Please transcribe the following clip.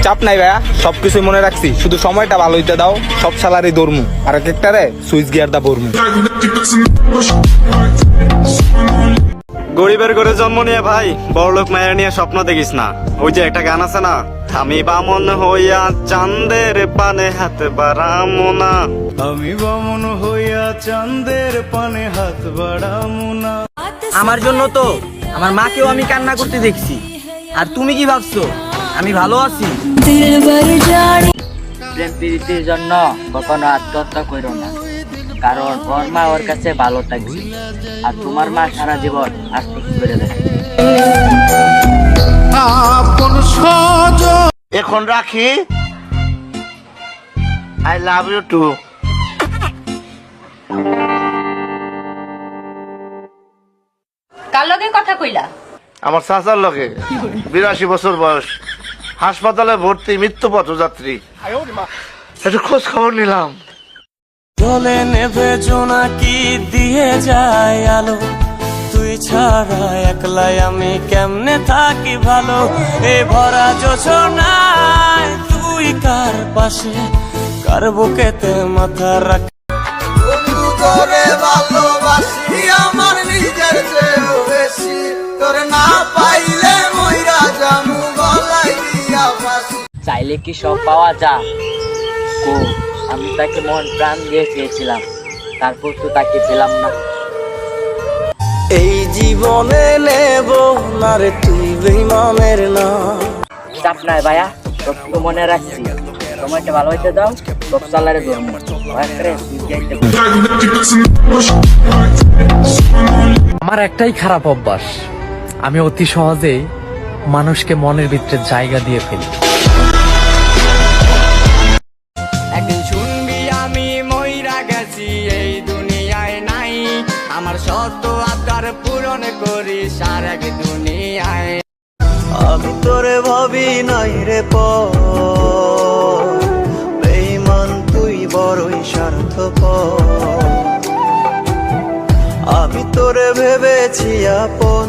চাপ নাই ভাইয়া, সবকিছু মনে রাখছি, শুধু সময়টা ভালো হইতে দাও। সব সালারি দৌড়মু, আর এক একটারে সুইচ গিয়ার দা বরমু। গরিবের ঘরে জন্ম নিয়ে ভাই বড়লোক মায়ের নিয়ে স্বপ্ন দেখিস না। ওই যে একটা গান আছে না, আমি বামন হইয়া চাঁদের পানে হাত বাড়ামো না। আমি বামন হইয়া চাঁদের পানে হাত বাড়ামু না। আমার জন্য তো আমার মাকেও আমি কান্না করতে দেখছি। আর তুমি কি ভাবছো আমি ভালো আছি? প্রেম প্রীতির জন্য কখনো আত্মহত্যা করো না, কারণ ওর মা ওর কাছে ভালো থাকবে, আর তোমার মা সারা জীবন আত্মহত্যা করে দেবে। এখন রাখি। I love you too. কার লগে কথা কইলা? আমার চাচার লগে, 82 বছর বয়স, হাসপাতালে ভর্তি, মৃত্যু পথযাত্রী। একটু খোঁজ খবর নিলাম। জলে নেভে জোনাকি দিয়ে যায় আলো, তুই ছাড়া একলাই আমি কেমনে থাকি ভালো। এ ভরা যোজনায় তুই কার পাশে, কার বুকেতে মাথা রাখ। ভালোবাসি আমার নিজের চেয়েও বেশি, তোর না পাইলে মইরা জামু গলায় দিয়া ফাঁসি। চাইলে কি সব পাওয়া যায়? আমি তাকে মন প্রাণ দিয়ে চেয়েছিলাম, তারপর তো তাকে পেলাম না। এই জীবনে নেব না রে তুই বেঈমানের না। চাপ নাই ভাইয়া, সব তো মনে রাখছি। সময়টা ভালো হইতে দাও, সব সালারে ধর্ম। আমার একটাই খারাপ অভ্যাস, আমি অতি সহজেই মানুষকে মনের ভিতরে জায়গা দিয়ে ফেলি। একদিন শুনবি আমি মইরা গেছি, এই দুনিয়ায় নাই। আমার শত আবদার পূরণ করি সারা দুনিয়ায়। আমি তোরে ভাবি নাই রে বেঈমান তুই বড়ই স্বার্থপর। আমি তোরে ভেবেছি আপন,